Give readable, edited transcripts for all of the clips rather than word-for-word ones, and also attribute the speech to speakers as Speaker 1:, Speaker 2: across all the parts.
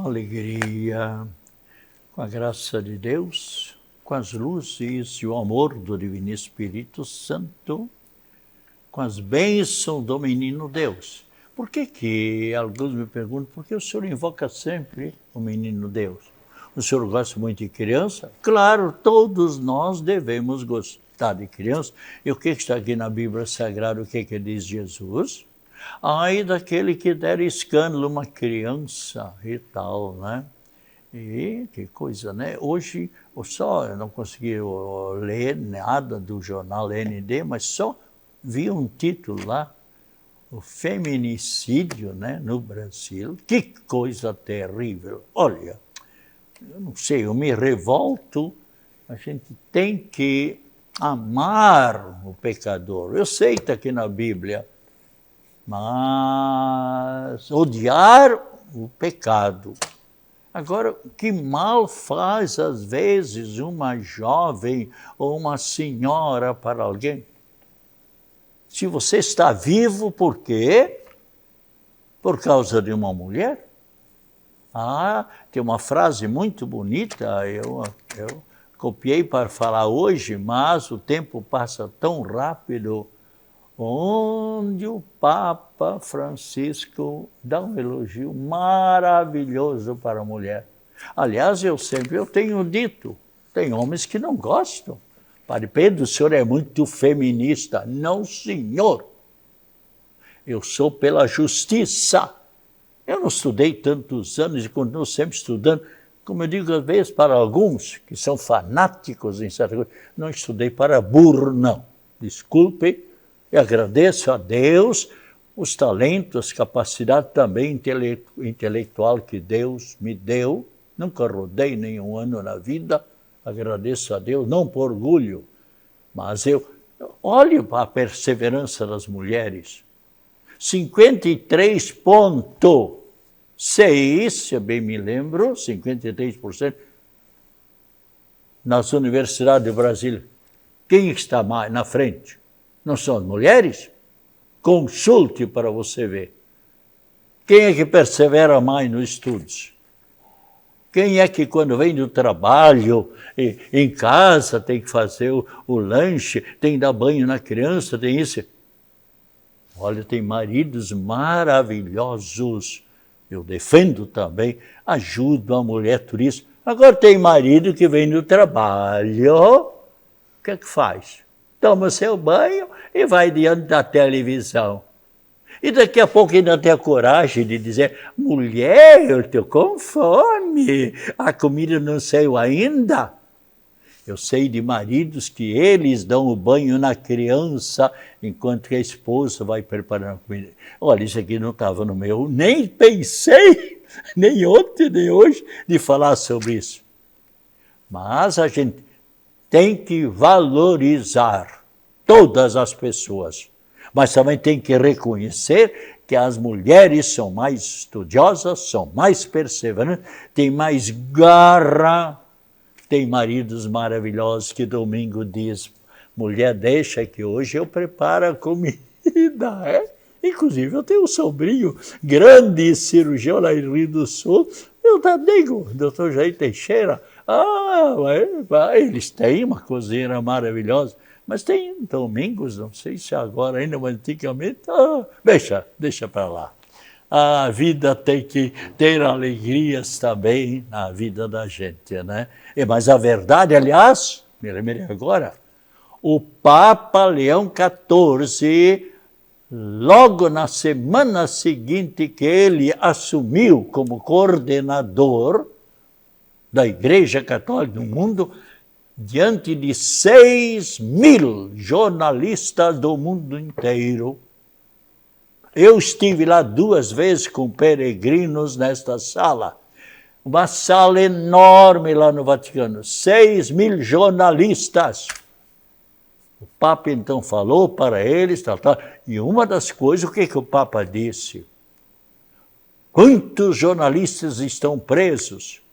Speaker 1: com alegria, com a graça de Deus, com as luzes e o amor do Divino Espírito Santo, com as bênçãos do Menino Deus. Por que alguns me perguntam, por que o senhor invoca sempre o Menino Deus? O senhor gosta muito de criança? Claro, todos nós devemos gostar de criança. E o que está aqui na Bíblia Sagrada, o que diz Jesus? Ai daquele que der escândalo a uma criança e tal, né? E que coisa, né? Hoje, eu não consegui ler nada do jornal ND, mas só vi um título lá, o feminicídio, né, no Brasil. Que coisa terrível. Olha, eu não sei, eu me revolto. A gente tem que amar o pecador. Eu sei que está aqui na Bíblia, mas odiar o pecado. Agora, que mal faz, às vezes, uma jovem ou uma senhora para alguém? Se você está vivo, por quê? Por causa de uma mulher? Ah, tem uma frase muito bonita, eu copiei para falar hoje, mas o tempo passa tão rápido, onde o Papa Francisco dá um elogio maravilhoso para a mulher. Aliás, eu tenho dito, tem homens que não gostam. Padre Pedro, o senhor é muito feminista. Não, senhor. Eu sou pela justiça. Eu não estudei tantos anos e continuo sempre estudando. Como eu digo às vezes para alguns que são fanáticos em certa coisa, não estudei para burro, não. Desculpe, eu agradeço a Deus os talentos, as capacidades também intelectual que Deus me deu. Nunca rodei nenhum ano na vida. Agradeço a Deus, não por orgulho, mas eu olho para a perseverança das mulheres. 53,6%, se eu bem me lembro, 53% nas universidades do Brasil. Quem está mais na frente? Não são as mulheres? Consulte para você ver. Quem é que persevera mais nos estudos? Quem é que quando vem do trabalho, em casa, tem que fazer o lanche, tem que dar banho na criança, tem isso? Olha, tem maridos maravilhosos. Eu defendo também, ajudo a mulher turista. Agora tem marido que vem do trabalho, o que é que faz? Toma seu banho e vai diante da televisão. E daqui a pouco ainda tem a coragem de dizer, mulher, eu estou com fome, a comida não saiu ainda. Eu sei de maridos que eles dão o banho na criança enquanto que a esposa vai preparando a comida. Olha, isso aqui não estava no meu, nem pensei, nem ontem, nem hoje, de falar sobre isso. Mas a gente tem que valorizar todas as pessoas. Mas também tem que reconhecer que as mulheres são mais estudiosas, são mais perseverantes, têm mais garra. Tem maridos maravilhosos que domingo diz, mulher, deixa que hoje eu preparo a comida. Inclusive, eu tenho um sobrinho, grande cirurgião lá em Rio do Sul, meu amigo, doutor Jair Teixeira. Eles têm uma cozinheira maravilhosa. Mas tem domingos, não sei se agora ainda, mas antigamente, deixa para lá. A vida tem que ter alegrias também na vida da gente, né? Mas a verdade, aliás, me lembrei agora, o Papa Leão XIV, logo na semana seguinte que ele assumiu como coordenador da Igreja Católica no mundo, diante de 6.000 jornalistas do mundo inteiro. Eu estive lá 2 vezes com peregrinos nesta sala, uma sala enorme lá no Vaticano, 6.000 jornalistas. O Papa então falou para eles, e uma das coisas, o que o Papa disse? Quantos jornalistas estão presos?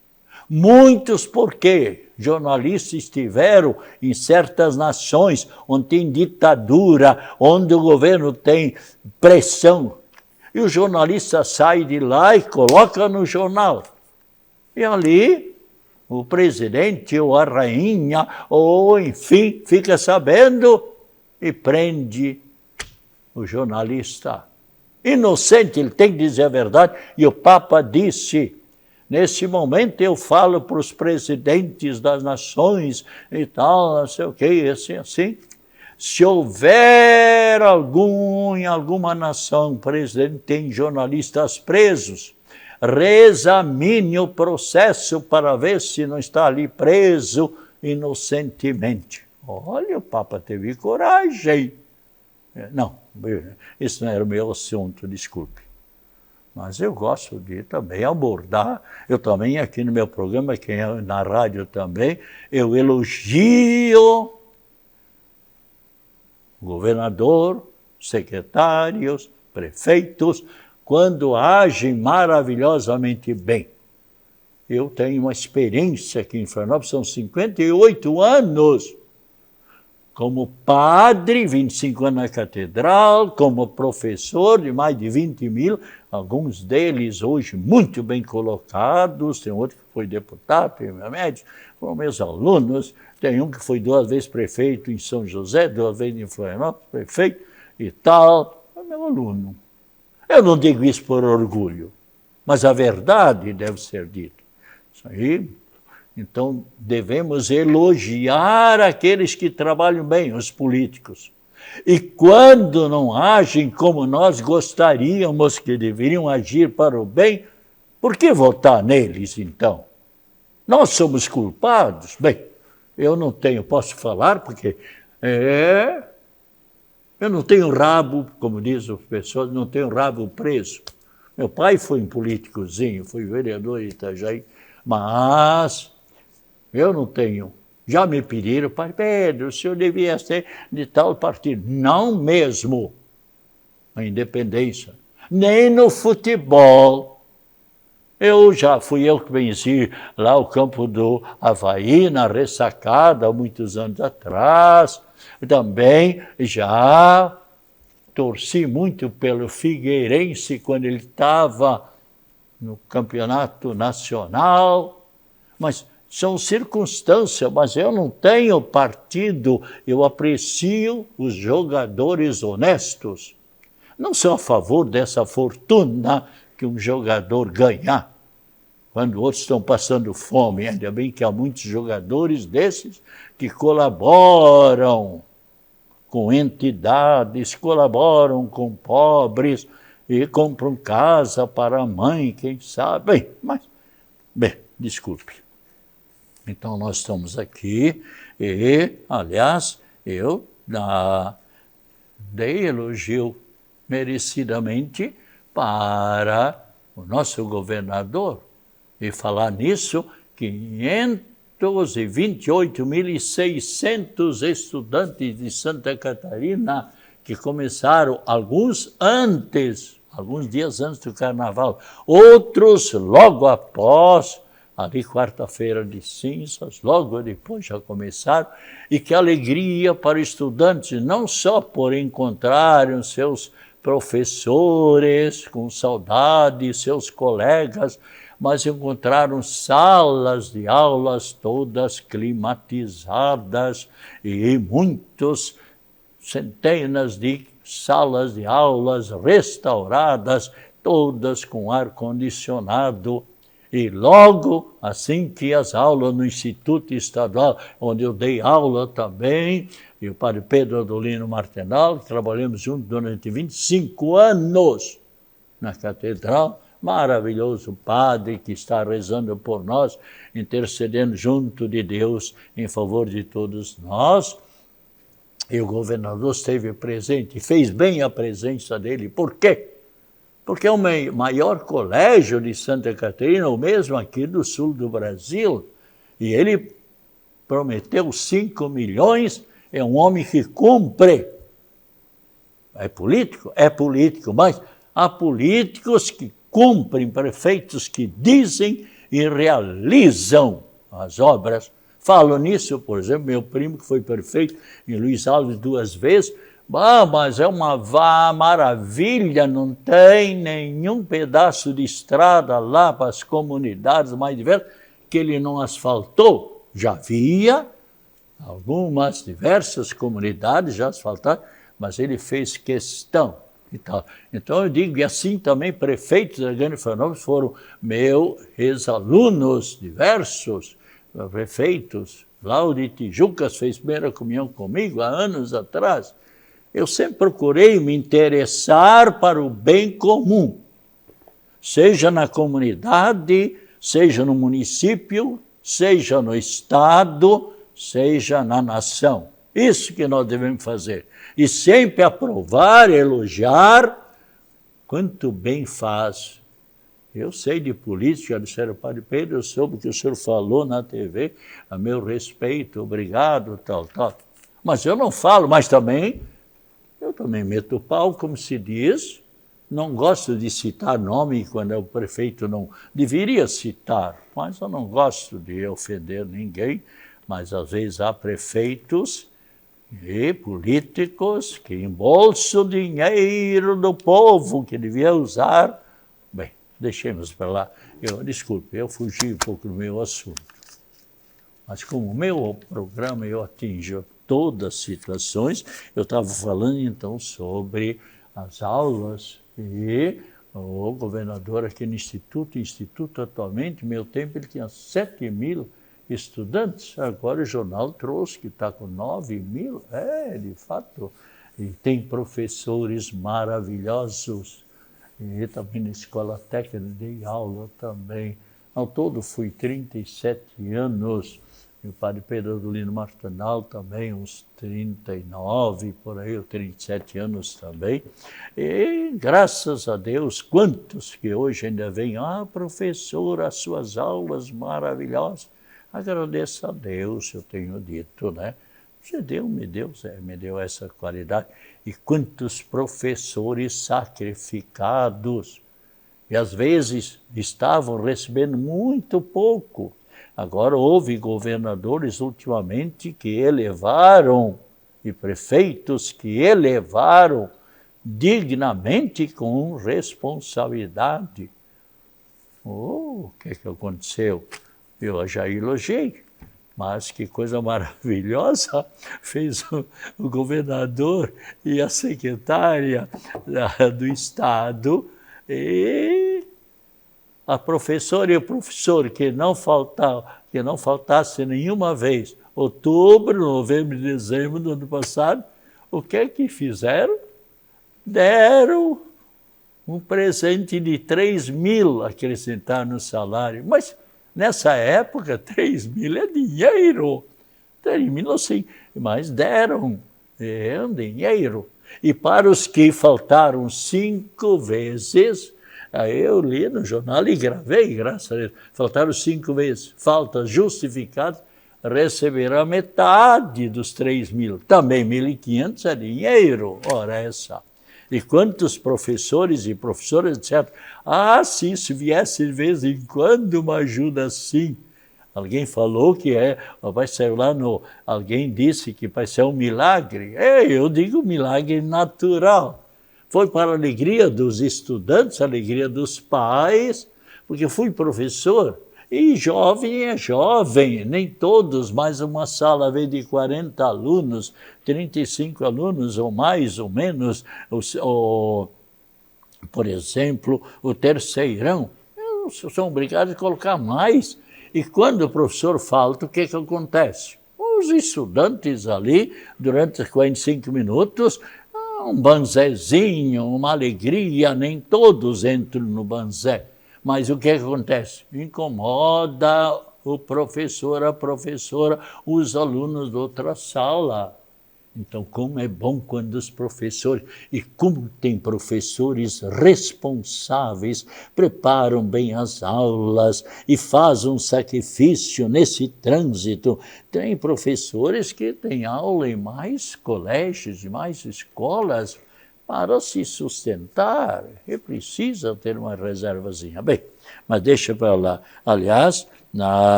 Speaker 1: Muitos por quê? Jornalistas estiveram em certas nações onde tem ditadura, onde o governo tem pressão. E o jornalista sai de lá e coloca no jornal. E ali, o presidente ou a rainha, ou enfim, fica sabendo e prende o jornalista. Inocente, ele tem que dizer a verdade. E o Papa disse, nesse momento eu falo para os presidentes das nações e tal, não sei o que, assim. Se houver em alguma nação, presidente, tem jornalistas presos, reexamine o processo para ver se não está ali preso inocentemente. Olha, o Papa teve coragem. Não, isso não era o meu assunto, desculpe. Mas eu gosto de também abordar, eu também aqui no meu programa, que é na rádio também, eu elogio governador, secretários, prefeitos, quando agem maravilhosamente bem. Eu tenho uma experiência aqui em Florianópolis, são 58 anos, como padre, 25 anos na catedral, como professor de mais de 20 mil, alguns deles hoje muito bem colocados, tem outro que foi deputado, tem meu médico, foram meus alunos, tem um que foi 2 vezes prefeito em São José, 2 vezes em Florianópolis, prefeito e tal, é meu aluno. Eu não digo isso por orgulho, mas a verdade deve ser dita. Isso aí. Então, devemos elogiar aqueles que trabalham bem, os políticos. E quando não agem como nós gostaríamos que deveriam agir para o bem, por que votar neles, então? Nós somos culpados? Bem, eu não tenho, posso falar, porque eu não tenho rabo, como dizem as pessoas, não tenho rabo preso. Meu pai foi um políticozinho, foi vereador em Itajaí, mas eu não tenho. Já me pediram, pai Pedro, o senhor devia ser de tal partido. Não mesmo a independência, nem no futebol. Fui eu que venci lá o campo do Avaí, na ressacada, há muitos anos atrás. Também já torci muito pelo Figueirense quando ele estava no campeonato nacional, mas são circunstâncias, mas eu não tenho partido, eu aprecio os jogadores honestos. Não sou a favor dessa fortuna que um jogador ganha, quando outros estão passando fome. Ainda bem que há muitos jogadores desses que colaboram com entidades, colaboram com pobres e compram casa para a mãe, quem sabe. Bem, desculpe. Então, nós estamos aqui e, aliás, eu dei elogio merecidamente para o nosso governador. E falar nisso, 528.600 estudantes de Santa Catarina que começaram alguns dias antes do Carnaval, outros logo após, ali quarta-feira de cinzas, logo depois já começaram, e que alegria para os estudantes, não só por encontrarem seus professores com saudade, seus colegas, mas encontraram salas de aulas todas climatizadas e centenas de salas de aulas restauradas, todas com ar-condicionado. E logo, assim que as aulas no Instituto Estadual, onde eu dei aula também, e o padre Pedro Adolino Martenal, trabalhamos juntos durante 25 anos na catedral, maravilhoso padre que está rezando por nós, intercedendo junto de Deus em favor de todos nós. E o governador esteve presente, fez bem a presença dele. Por quê? Porque é o maior colégio de Santa Catarina, o mesmo aqui do sul do Brasil, e ele prometeu 5 milhões, é um homem que cumpre. É político? É político, mas há políticos que cumprem, prefeitos que dizem e realizam as obras. Falo nisso, por exemplo, meu primo que foi prefeito em Luiz Alves 2 vezes, Ah, mas é uma maravilha, não tem nenhum pedaço de estrada lá para as comunidades mais diversas que ele não asfaltou. Já havia algumas diversas comunidades já asfaltadas, mas ele fez questão e tal. Então eu digo, e assim também prefeitos da Grande Florianópolis foram meus ex-alunos diversos, prefeitos. Lá o de Tijucas fez primeira comunhão comigo há anos atrás. Eu sempre procurei me interessar para o bem comum, seja na comunidade, seja no município, seja no estado, seja na nação. Isso que nós devemos fazer. E sempre aprovar, elogiar, quanto bem faz. Eu sei de política, disseram, Padre Pedro, eu soube o que o senhor falou na TV, a meu respeito, obrigado, tal. Mas eu não falo, mas também, eu também meto o pau, como se diz, não gosto de citar nome quando o prefeito não deveria citar, mas eu não gosto de ofender ninguém, mas às vezes há prefeitos e políticos que embolsam o dinheiro do povo que devia usar. Bem, deixemos para lá. Desculpe, eu fugi um pouco do meu assunto. Mas como o meu programa eu atinjo todas as situações, eu estava falando então sobre as aulas e o governador aqui no Instituto atualmente, meu tempo ele tinha 7.000 estudantes, agora o jornal trouxe que está com 9.000, de fato, e tem professores maravilhosos, e também na escola técnica dei aula também, ao todo fui 37 anos, e o Padre Pedro Adolino Martinal também, uns 39, por aí, 37 anos também. E, graças a Deus, quantos que hoje ainda vêm, professor, as suas aulas maravilhosas. Agradeço a Deus, eu tenho dito, né? Me deu essa qualidade. E quantos professores sacrificados, e às vezes estavam recebendo muito pouco. Agora houve governadores ultimamente que elevaram, e prefeitos que elevaram dignamente com responsabilidade. O que aconteceu? Eu já elogiei, mas que coisa maravilhosa fez o governador e a secretária do Estado e a professora e o professor que não faltasse nenhuma vez, outubro, novembro e dezembro do ano passado, o que é que fizeram? Deram um presente de 3.000 acrescentar no salário, mas nessa época 3.000 é dinheiro, 3.000 não sei, mas deram, é um dinheiro. E para os que faltaram 5 vezes, aí eu li no jornal e gravei, graças a Deus, faltaram 5 vezes, faltas justificadas, receberão metade dos 3.000, também 1.500 é dinheiro, ora essa. E quantos professores e professoras disseram, se isso viesse de vez em quando uma ajuda assim. Alguém falou que vai sair lá alguém disse que vai ser um milagre. Eu digo milagre natural. Foi para a alegria dos estudantes, a alegria dos pais, porque fui professor. E jovem é jovem, nem todos, mas uma sala veio de 40 alunos, 35 alunos ou mais ou menos, por exemplo, o terceirão, são obrigados a colocar mais. E quando o professor falta, o que acontece? Os estudantes ali, durante 45 minutos, um banzezinho, uma alegria, nem todos entram no banzé. Mas o que acontece? Incomoda o professor, a professora, os alunos de outra sala. Então, como é bom quando os professores, e como tem professores responsáveis, preparam bem as aulas e fazem um sacrifício nesse trânsito. Tem professores que têm aula em mais colégios, em mais escolas, para se sustentar, e precisa ter uma reservazinha. Bem, mas deixa para lá. Aliás,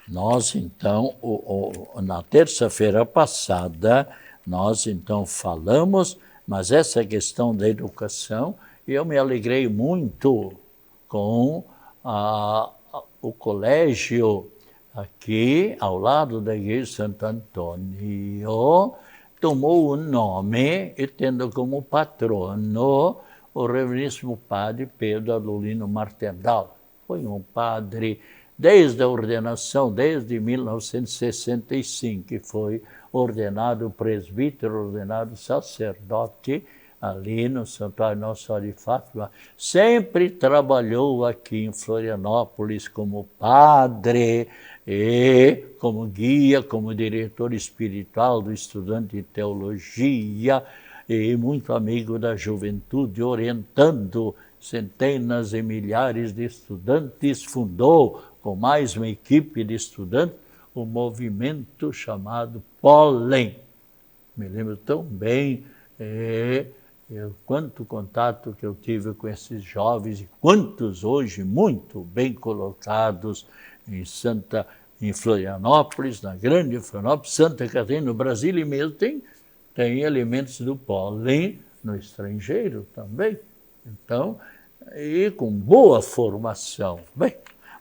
Speaker 1: nós, então, na terça-feira passada, Nós, então, falamos, mas essa questão da educação, eu me alegrei muito com o colégio aqui, ao lado da igreja de Santo Antônio, tomou o nome e tendo como patrono o reverendíssimo padre Pedro Adolino Martendal. Foi um padre desde a ordenação, desde 1965, que foi ordenado presbítero, ordenado sacerdote, ali no Santuário Nossa Senhora de Fátima. Sempre trabalhou aqui em Florianópolis como padre e como guia, como diretor espiritual do estudante de teologia e muito amigo da juventude, orientando centenas e milhares de estudantes. Fundou, com mais uma equipe de estudantes, o movimento chamado Pólen. Me lembro tão bem quanto contato que eu tive com esses jovens, e quantos hoje muito bem colocados em Florianópolis, na grande Florianópolis, Santa Catarina, no Brasil, e mesmo tem elementos do pólen no estrangeiro também. Então, e com boa formação. Bem,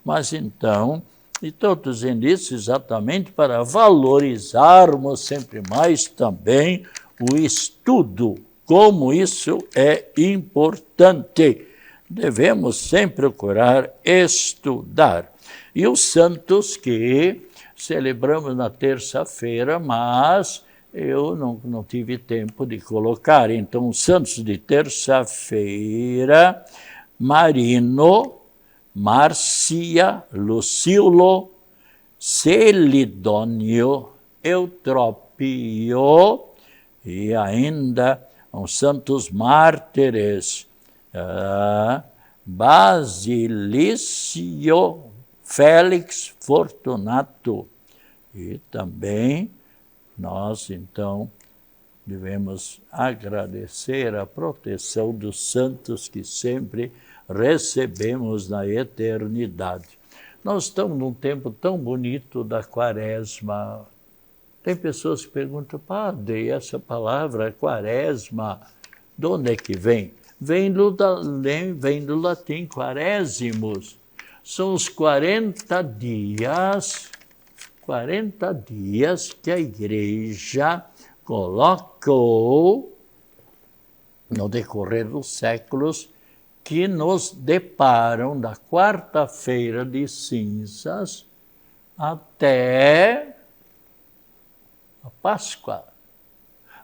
Speaker 1: mas então, estou dizendo isso exatamente para valorizarmos sempre mais também o estudo, como isso é importante. Devemos sempre procurar estudar. E os santos que celebramos na terça-feira, mas eu não tive tempo de colocar. Então, os santos de terça-feira: Marino, Márcia, Lucíolo, Celidônio, Eutrópio e ainda os santos mártires, Basilício, Félix, Fortunato. E também nós, então, devemos agradecer a proteção dos santos que sempre recebemos na eternidade. Nós estamos num tempo tão bonito da Quaresma. Tem pessoas que perguntam: padre, essa palavra quaresma, de onde é que vem? Vem do latim quarésimos. São os 40 dias que a igreja colocou no decorrer dos séculos, que nos deparam da quarta-feira de cinzas até a Páscoa,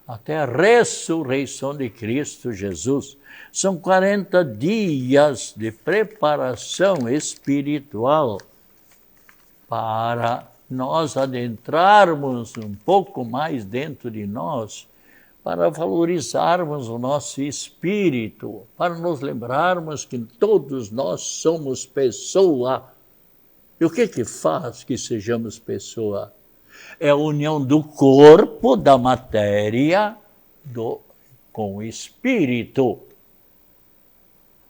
Speaker 1: até a ressurreição de Cristo Jesus. São 40 dias de preparação espiritual para nós adentrarmos um pouco mais dentro de nós, para valorizarmos o nosso espírito, para nos lembrarmos que todos nós somos pessoa. E o que faz que sejamos pessoa? É a união do corpo, da matéria, com o espírito.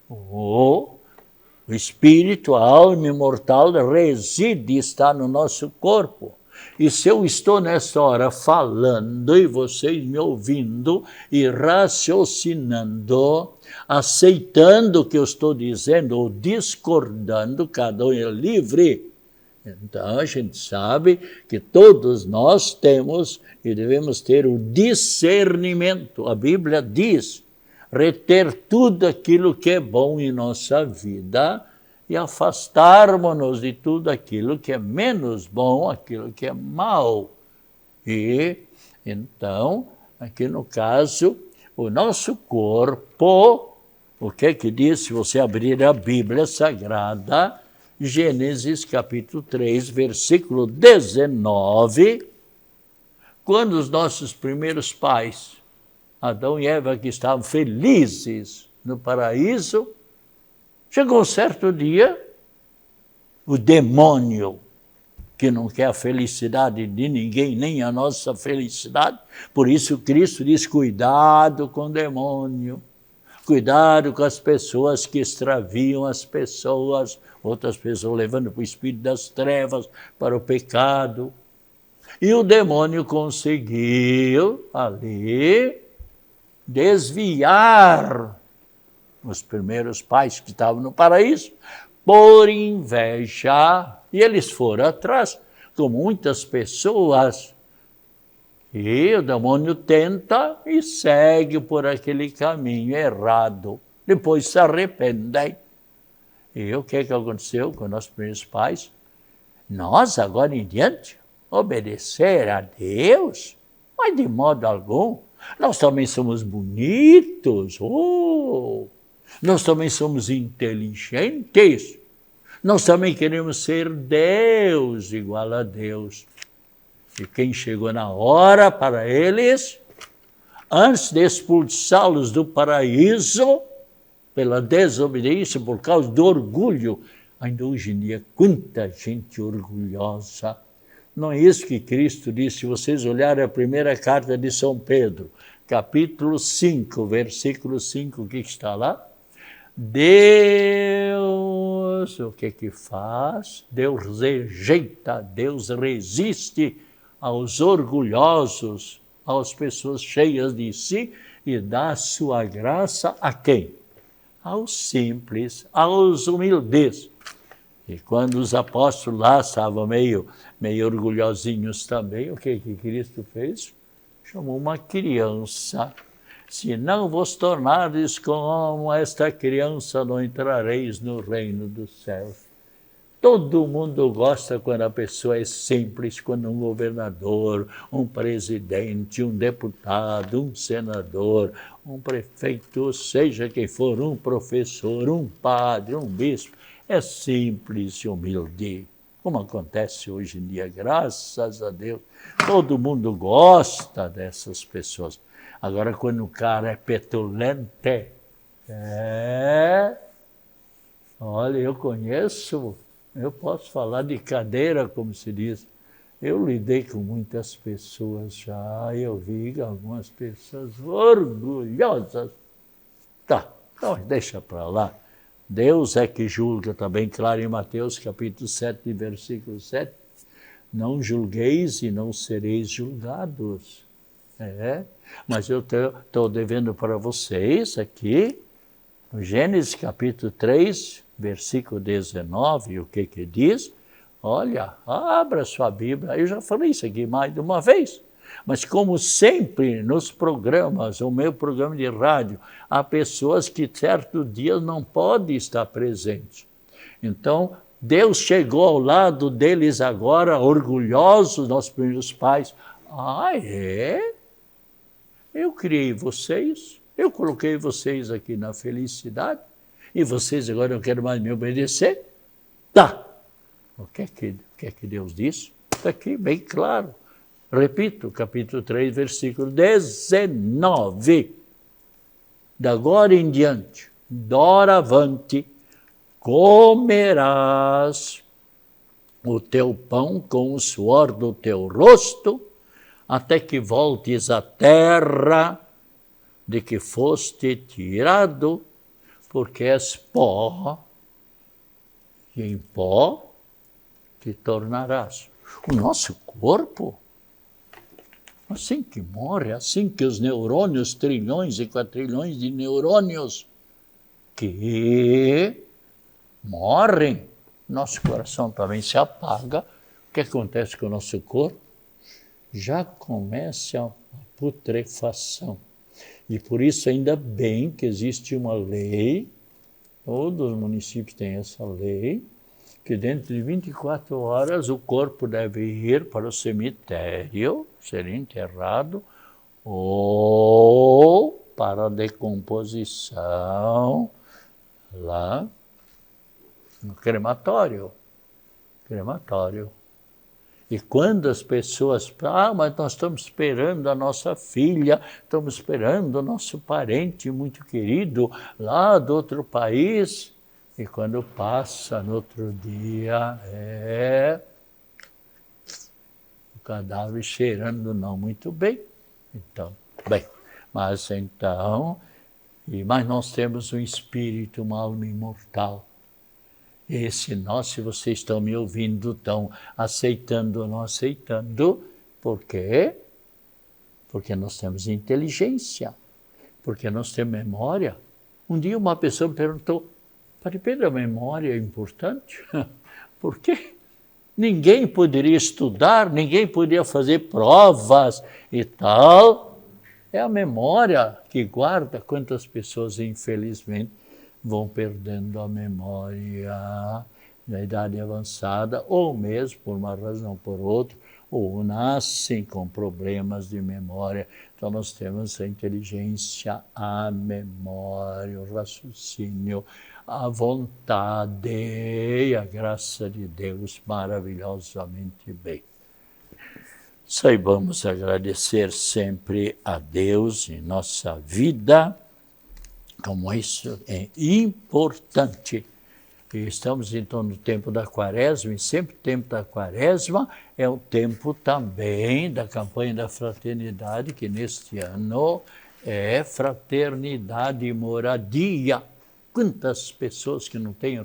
Speaker 1: O espírito, a alma imortal, reside, está no nosso corpo. E se eu estou nessa hora falando e vocês me ouvindo e raciocinando, aceitando o que eu estou dizendo ou discordando, cada um é livre. Então a gente sabe que todos nós temos e devemos ter o discernimento. A Bíblia diz: reter tudo aquilo que é bom em nossa vida e afastarmos-nos de tudo aquilo que é menos bom, aquilo que é mal. E, então, aqui no caso, o nosso corpo, o que diz, se você abrir a Bíblia Sagrada, Gênesis capítulo 3, versículo 19, quando os nossos primeiros pais, Adão e Eva, que estavam felizes no paraíso, chegou um certo dia, o demônio, que não quer a felicidade de ninguém, nem a nossa felicidade, por isso Cristo diz: cuidado com o demônio, cuidado com as pessoas que extraviam as pessoas, outras pessoas levando para o espírito das trevas, para o pecado. E o demônio conseguiu ali desviar os primeiros pais que estavam no paraíso por inveja. E eles foram atrás, com muitas pessoas. E o demônio tenta e segue por aquele caminho errado. Depois se arrependem. E o que aconteceu com nossos primeiros pais? Nós, agora em diante, obedecer a Deus? Mas de modo algum. Nós também somos bonitos. Nós também somos inteligentes. Nós também queremos ser Deus, igual a Deus. E quem chegou na hora para eles, antes de expulsá-los do paraíso, pela desobediência, por causa do orgulho, ainda hoje em dia, quanta gente orgulhosa. Não é isso que Cristo disse? Se vocês olharem a primeira carta de São Pedro, capítulo 5, versículo 5, o que está lá? Deus, o que faz? Deus rejeita, Deus resiste aos orgulhosos, às pessoas cheias de si, e dá sua graça a quem? Aos simples, aos humildes. E quando os apóstolos lá estavam meio orgulhosinhos também, o que Cristo fez? Chamou uma criança. Se não vos tornares como esta criança, não entrareis no reino dos céus. Todo mundo gosta quando a pessoa é simples, quando um governador, um presidente, um deputado, um senador, um prefeito, seja quem for, um professor, um padre, um bispo, é simples e humilde. Como acontece hoje em dia, graças a Deus, todo mundo gosta dessas pessoas. Agora, quando o cara é petulante, olha, eu conheço, eu posso falar de cadeira, como se diz. Eu lidei com muitas pessoas já, eu vi algumas pessoas orgulhosas. Tá, então deixa para lá. Deus é que julga também, claro, em Mateus capítulo 7, versículo 7. Não julgueis e não sereis julgados. Mas eu estou devendo para vocês aqui, no Gênesis capítulo 3, versículo 19, o que diz? Olha, abra sua Bíblia. Eu já falei isso aqui mais de uma vez. Mas como sempre nos programas, o meu programa de rádio, há pessoas que certo dia não podem estar presentes. Então, Deus chegou ao lado deles agora, orgulhosos, nossos primeiros pais. Eu criei vocês, eu coloquei vocês aqui na felicidade, e vocês agora não querem mais me obedecer? Tá. O que é que Deus diz? Está aqui bem claro. Repito, capítulo 3, versículo 19. Da agora em diante, doravante, comerás o teu pão com o suor do teu rosto, até que voltes à terra de que foste tirado, porque és pó, e em pó te tornarás. O nosso corpo, assim que morre, assim que os neurônios, trilhões e quatrilhões de neurônios que morrem, nosso coração também se apaga. O que acontece com o nosso corpo? Já começa a putrefação. E por isso ainda bem que existe uma lei, todos os municípios têm essa lei, que dentro de 24 horas o corpo deve ir para o cemitério, ser enterrado, ou para a decomposição lá no crematório. E quando as pessoas, mas nós estamos esperando a nossa filha, estamos esperando o nosso parente muito querido lá do outro país, e quando passa no outro dia, o cadáver cheirando não muito bem. Então, mas nós temos um espírito, uma alma imortal. Esse nós, se vocês estão me ouvindo, estão aceitando ou não aceitando, Por quê? Porque nós temos inteligência, porque nós temos memória. Um dia uma pessoa me perguntou, Padre Pedro, a memória é importante? Por quê? Ninguém poderia estudar, ninguém poderia fazer provas e tal. É a memória que guarda. Quantas pessoas, infelizmente, vão perdendo a memória na idade avançada, ou mesmo por uma razão ou por outra, ou nascem com problemas de memória. Então nós temos a inteligência, a memória, o raciocínio, a vontade e a graça de Deus maravilhosamente bem. Saibamos agradecer sempre a Deus em nossa vida, como isso é importante. E estamos então no tempo da Quaresma, e sempre o tempo da Quaresma é o tempo também da campanha da fraternidade, que neste ano é Fraternidade e Moradia. Quantas pessoas que não têm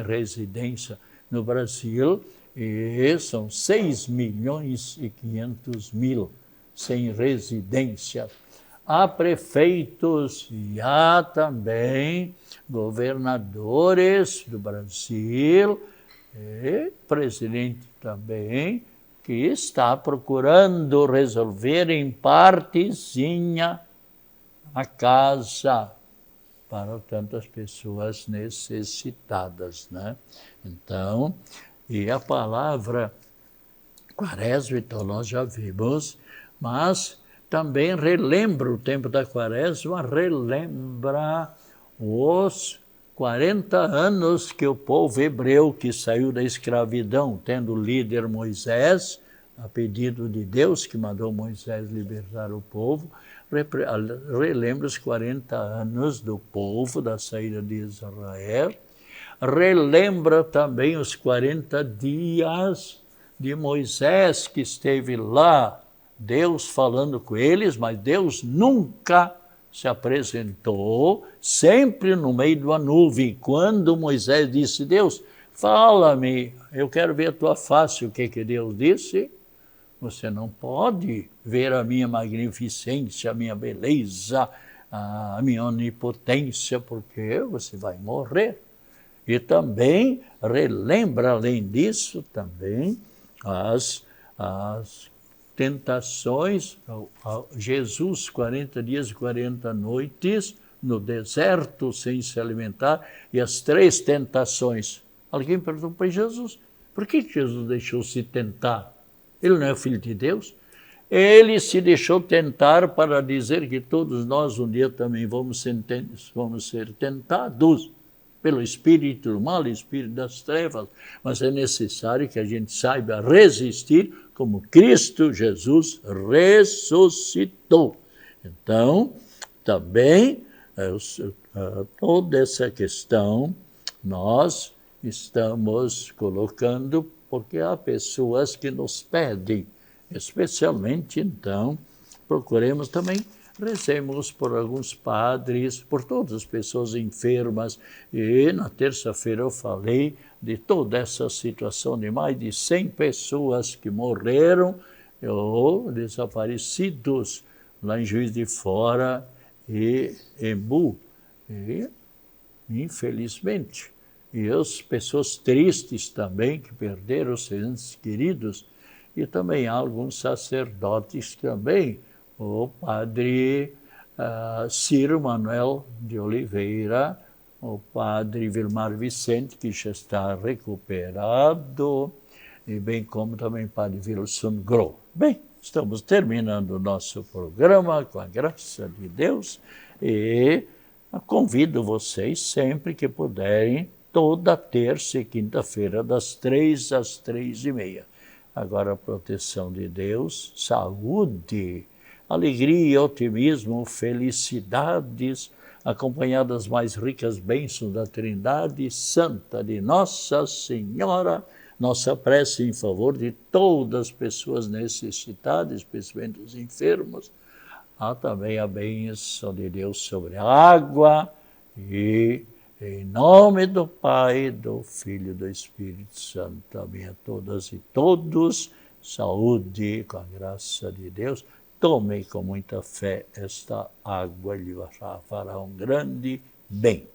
Speaker 1: residência no Brasil, e são 6.500.000 sem residência. Há prefeitos e há também governadores do Brasil, e presidente também, que está procurando resolver em partezinha a casa para tantas pessoas necessitadas, né? Então, e a palavra Quaresma, então nós já vimos, mas também relembra o tempo da Quaresma, relembra os 40 anos que o povo hebreu que saiu da escravidão, tendo líder Moisés, a pedido de Deus, que mandou Moisés libertar o povo, relembra os 40 anos do povo, da saída de Israel, relembra também os 40 dias de Moisés, que esteve lá, Deus falando com eles, mas Deus nunca se apresentou, sempre no meio de uma nuvem. Quando Moisés disse, Deus, fala-me, eu quero ver a tua face. O que Deus disse? Você não pode ver a minha magnificência, a minha beleza, a minha onipotência, porque você vai morrer. E também relembra, além disso, também as tentações, Jesus 40 dias e 40 noites no deserto sem se alimentar, e as 3 tentações. Alguém perguntou para Jesus, por que Jesus deixou-se tentar? Ele não é o Filho de Deus? Ele se deixou tentar para dizer que todos nós um dia também vamos ser tentados pelo espírito do mal, espírito das trevas, mas é necessário que a gente saiba resistir como Cristo Jesus ressuscitou. Então, também, toda essa questão nós estamos colocando, porque há pessoas que nos pedem, especialmente então, procuremos também, rezemos por alguns padres, por todas as pessoas enfermas, e na terça-feira eu falei de toda essa situação de mais de 100 pessoas que morreram ou desaparecidos lá em Juiz de Fora e Embu, e, infelizmente. E as pessoas tristes também, que perderam seus entes queridos, e também há alguns sacerdotes também, o padre Ciro Manuel de Oliveira, o padre Vilmar Vicente, que já está recuperado, e bem como também o padre Wilson Groh. Bem, estamos terminando o nosso programa com a graça de Deus, e convido vocês sempre que puderem, toda terça e quinta-feira, das 3 às 3h30. Agora a proteção de Deus, saúde, alegria, otimismo, felicidades, acompanhadas das mais ricas bênçãos da Trindade Santa de Nossa Senhora, nossa prece em favor de todas as pessoas necessitadas, especialmente os enfermos. Há também a bênção de Deus sobre a água, e em nome do Pai, do Filho e do Espírito Santo. Amém. A todas e todos, saúde, com a graça de Deus. Tome com muita fé esta água, lhe fará um grande bem.